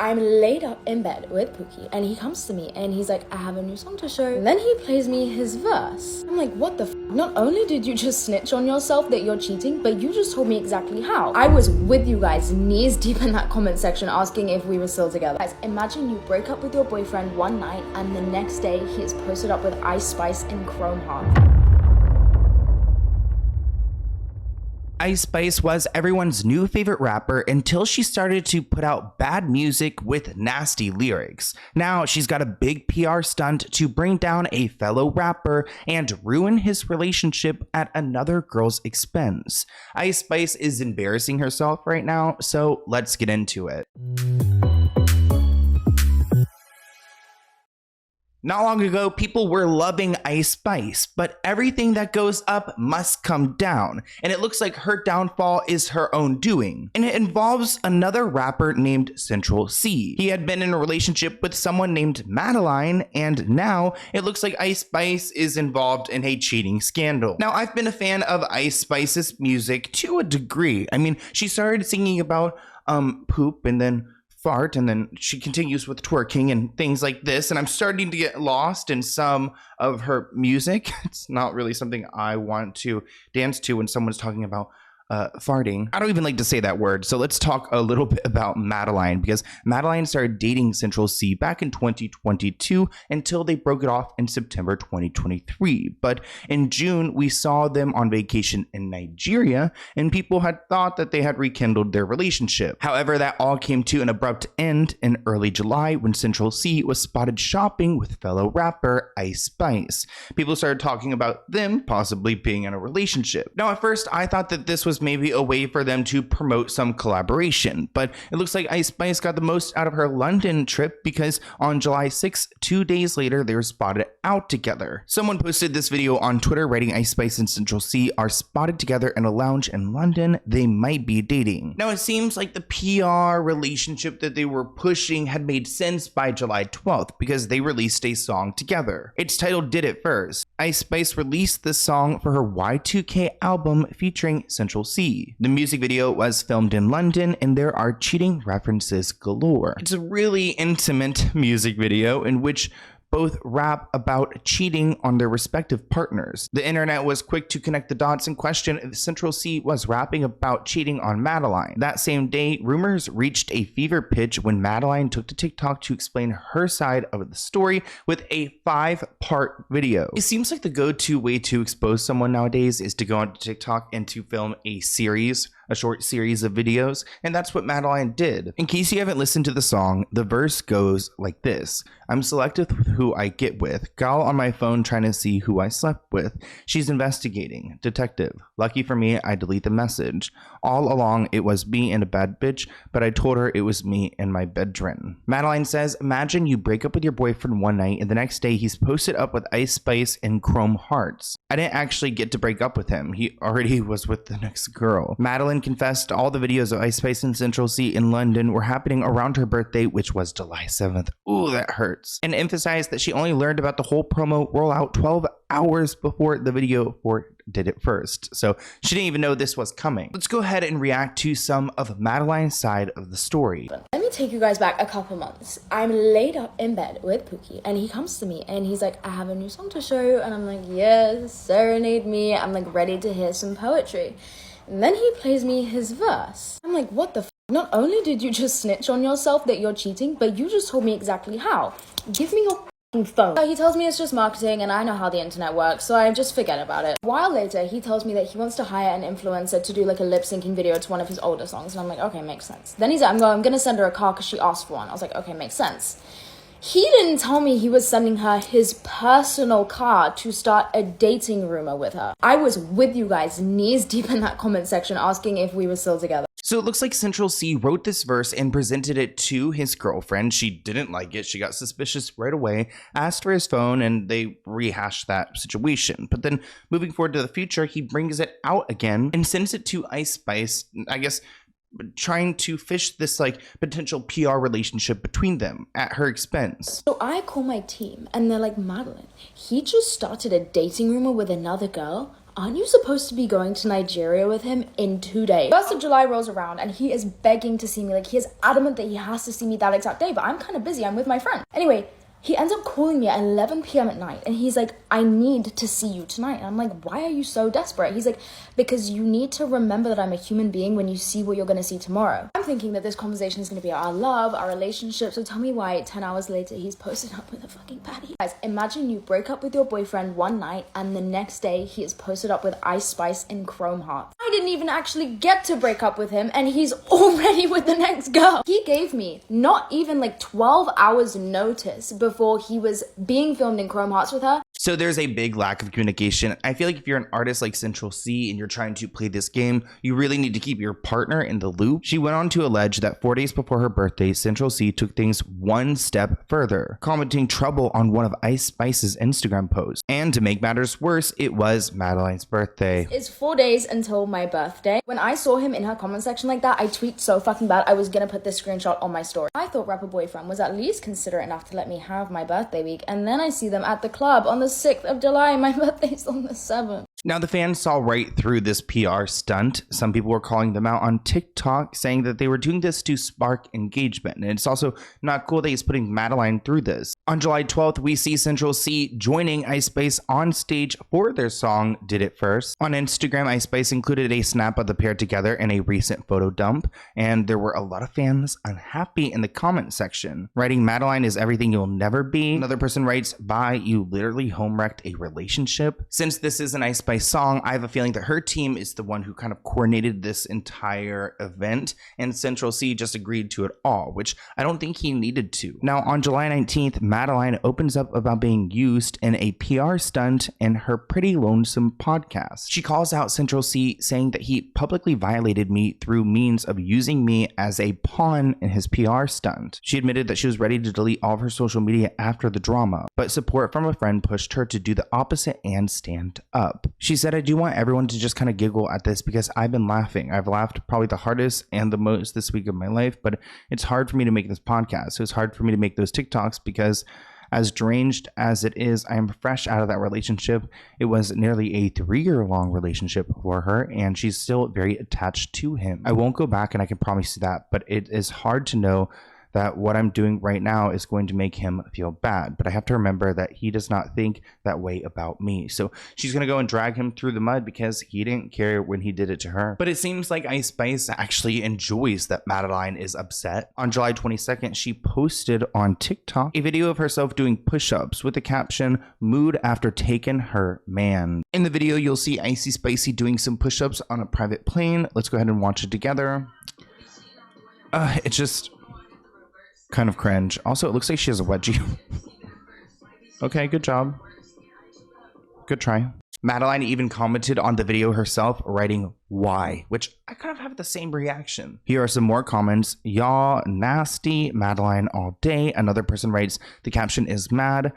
I'm laid up in bed with Pookie, and he comes to me and he's like, I have a new song to show. And then he plays me his verse. I'm like, what the f? Not only did you just snitch on yourself that you're cheating, but you just told me exactly how. I was with you guys knees deep in that comment section asking if we were still together. Guys, imagine you break up with your boyfriend one night and the next day he is posted up with Ice Spice and Chrome Heart. Ice Spice was everyone's new favorite rapper until she started to put out bad music with nasty lyrics. Now she's got a big PR stunt to bring down a fellow rapper and ruin his relationship at another girl's expense. Ice Spice is embarrassing herself right now, so let's get into it. Not long ago, people were loving Ice Spice, but everything that goes up must come down, and it looks like her downfall is her own doing. And it involves another rapper named Central Cee. He had been in a relationship with someone named Madeline, and now it looks like Ice Spice is involved in a cheating scandal. Now, I've been a fan of Ice Spice's music to a degree. I mean, she started singing about poop and then fart, and then she continues with twerking and things like this, and I'm starting to get lost in some of her music. It's not really something I want to dance to when someone's talking about farting. I don't even like to say that word. So let's talk a little bit about Madeline, because Madeline started dating Central Cee back in 2022 until they broke it off in September 2023. But in June, we saw them on vacation in Nigeria, and people had thought that they had rekindled their relationship. However, that all came to an abrupt end in early July when Central Cee was spotted shopping with fellow rapper Ice Spice. People started talking about them possibly being in a relationship. Now, at first, I thought that this was maybe a way for them to promote some collaboration, but it looks like Ice Spice got the most out of her London trip, because on July 6th, 2 days later, they were spotted out together. Someone posted this video on Twitter writing, Ice Spice and Central Cee are spotted together in a lounge in London. They might be dating. Now, it seems like the PR relationship that they were pushing had made sense by July 12th, because they released a song together. It's titled Did It First. Ice Spice released this song for her Y2K album featuring Central Cee. The music video was filmed in London, and there are cheating references galore. It's a really intimate music video in which both rap about cheating on their respective partners. The internet was quick to connect the dots and question if Central Cee was rapping about cheating on Madeline. That same day, rumors reached a fever pitch when Madeline took to TikTok to explain her side of the story with a 5-part video. It seems like the go-to way to expose someone nowadays is to go onto TikTok and to film a short series of videos, and that's what Madeline did. In case you haven't listened to the song, the verse goes like this. I'm selective with who I get with. Gal on my phone trying to see who I slept with. She's investigating. Detective. Lucky for me, I delete the message. All along, it was me and a bad bitch, but I told her it was me in my bedroom. Madeline says, imagine you break up with your boyfriend one night and the next day he's posted up with Ice Spice and Chrome Hearts. I didn't actually get to break up with him. He already was with the next girl. Madeline confessed all the videos of Ice Spice and Central Cee in London were happening around her birthday, which was July 7th. Ooh, that hurts. And emphasized that she only learned about the whole promo rollout 12 hours before the video for Did It First. So she didn't even know this was coming. Let's go ahead and react to some of Madeline's side of the story. Let me take you guys back a couple months. I'm laid up in bed with Pookie, and he comes to me and he's like, I have a new song to show. And I'm like, yes, serenade me. I'm like ready to hear some poetry. And then he plays me his verse. I'm like, what the f? Not only did you just snitch on yourself that you're cheating, but you just told me exactly how. Give me your phone. So he tells me it's just marketing, and I know how the internet works, so I just forget about it. A while later, he tells me that he wants to hire an influencer to do like a lip-syncing video to one of his older songs, and I'm like, okay, makes sense. Then he's like, I'm gonna send her a car because she asked for one. I was like, okay, makes sense. He didn't tell me he was sending her his personal car to start a dating rumor with her. I was with you guys knees deep in that comment section asking if we were still together. So it looks like Central Cee wrote this verse and presented it to his girlfriend. She didn't like it. She got suspicious right away, asked for his phone, and they rehashed that situation. But then moving forward to the future, he brings it out again and sends it to Ice Spice, I guess, trying to fish this like potential PR relationship between them at her expense. So I call my team and they're like, Madeline, he just started a dating rumor with another girl. aren't you supposed to be going to Nigeria with him in 2 days? 1st of July rolls around and he is begging to see me. Like, he is adamant that he has to see me that exact day, but I'm kind of busy. I'm with my friend. Anyway, he ends up calling me at 11 p.m. at night and he's like, I need to see you tonight. And I'm like, why are you so desperate? He's like, because you need to remember that I'm a human being when you see what you're going to see tomorrow. I'm thinking that this conversation is going to be our love, our relationship. So tell me why 10 hours later he's posted up with a fucking baddie. Guys, imagine you break up with your boyfriend one night and the next day he is posted up with Ice Spice and Chrome Heart. I didn't even actually get to break up with him and he's already with the next girl. He gave me not even like 12 hours notice before he was being filmed in Chrome Hearts with her. So there's a big lack of communication. I feel like if you're an artist like Central Cee and you're trying to play this game, you really need to keep your partner in the loop. She went on to allege that 4 days before her birthday, Central Cee took things one step further, commenting trouble on one of Ice Spice's Instagram posts. And to make matters worse, it was Madeline's birthday. It's 4 days until my birthday. When I saw him in her comment section like that, I tweaked so fucking bad. I was gonna put this screenshot on my story. I thought rapper boyfriend was at least considerate enough to let me have my birthday week, and then I see them at the club on the 6th of July. My birthday's on the 7th. Now, the fans saw right through this PR stunt. Some people were calling them out on TikTok, saying that they were doing this to spark engagement. And it's also not cool that he's putting Madeline through this. On July 12th, we see Central Cee joining Ice Spice on stage for their song, Did It First. On Instagram, Ice Spice included a snap of the pair together in a recent photo dump. And there were a lot of fans unhappy in the comment section, writing, Madeline is everything you'll never be. Another person writes, bye, you literally home-wrecked a relationship. Since this is an Ice Spice song, I have a feeling that her team is the one who kind of coordinated this entire event, and Central Cee just agreed to it all, which I don't think he needed to. Now, on July 19th, Madeline opens up about being used in a PR stunt in her Pretty Lonesome podcast. She calls out Central Cee, saying that he publicly violated me through means of using me as a pawn in his PR stunt. She admitted that she was ready to delete all of her social media after the drama, but support from a friend pushed her to do the opposite and stand up. She said, I do want everyone to just kind of giggle at this because I've been laughing. I've laughed probably the hardest and the most this week of my life, but it's hard for me to make this podcast. So it's hard for me to make those TikToks because as deranged as it is, I am fresh out of that relationship. It was nearly a 3-year-long relationship for her, and she's still very attached to him. I won't go back, and I can promise you that, but it is hard to know that what I'm doing right now is going to make him feel bad. But I have to remember that he does not think that way about me. So she's going to go and drag him through the mud because he didn't care when he did it to her. But it seems like Ice Spice actually enjoys that Madeline is upset. On July 22nd, she posted on TikTok a video of herself doing push-ups with the caption, mood after taking her man. In the video, you'll see Icy Spicy doing some push-ups on a private plane. Let's go ahead and watch it together. It's just kind of cringe. Also, it looks like she has a wedgie. Okay, good job. Good try. Madeline even commented on the video herself, writing, why? Which I kind of have the same reaction. Here are some more comments. Y'all nasty, Madeline all day. Another person writes, the caption is mad.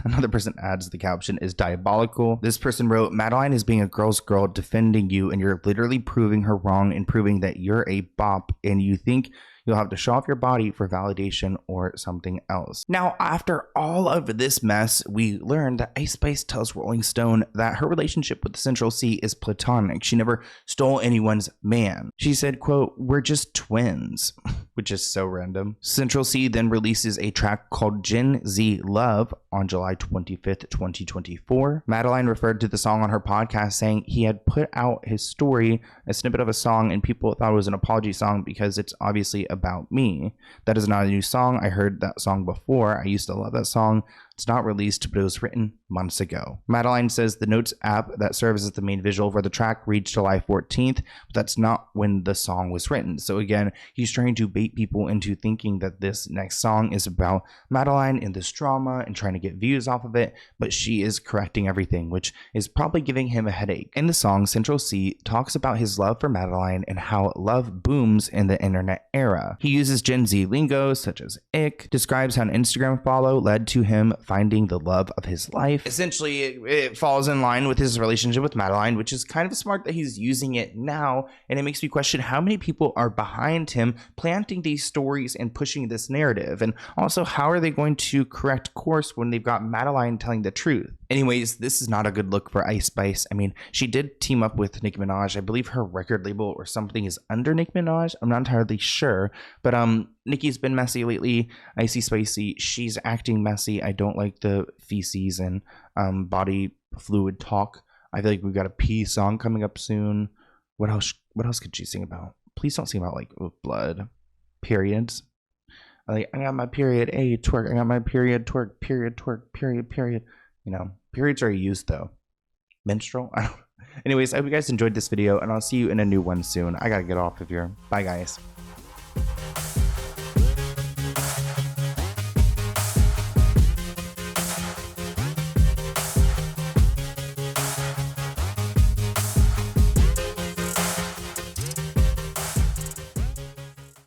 Another person adds, the caption is diabolical. This person wrote, Madeline is being a girl's girl defending you, and you're literally proving her wrong and proving that you're a bop, and you think you'll have to show off your body for validation or something else. Now, after all of this mess, we learned that Ice Spice tells Rolling Stone that her relationship with Central Cee is platonic. She never stole anyone's man. She said, quote, we're just twins, which is so random. Central Cee then releases a track called Gen Z Love on July 25th, 2024. Madeline referred to the song on her podcast, saying he had put out his story, a snippet of a song, and people thought it was an apology song because it's obviously about me. That is not a new song. I heard that song before. I used to love that song. It's not released, but it was written months ago. Madeline says the Notes app that serves as the main visual for the track reached July 14th, but that's not when the song was written. So again, he's trying to bait people into thinking that this next song is about Madeline and this drama and trying to get views off of it, but she is correcting everything, which is probably giving him a headache. In the song, Central Cee talks about his love for Madeline and how love booms in the internet era. He uses Gen Z lingo such as ick, describes how an Instagram follow led to him finding the love of his life. Essentially, it falls in line with his relationship with Madeline, which is kind of smart that he's using it now. And it makes me question how many people are behind him planting these stories and pushing this narrative. And also, how are they going to correct course when they've got Madeline telling the truth? Anyways, this is not a good look for Ice Spice. I mean, she did team up with Nicki Minaj. I believe her record label or something is under Nicki Minaj. I'm not entirely sure. But Nicki's been messy lately. Icy Spicy, she's acting messy. I don't like the feces and body fluid talk. I feel like we've got a pee song coming up soon. What else could she sing about? Please don't sing about like blood. Periods. Like, I got my period, a twerk. I got my period, twerk, period, twerk, period. You know, periods are used though. Menstrual? I don't know. Anyways, I hope you guys enjoyed this video, and I'll see you in a new one soon. I gotta get off of here. Bye, guys.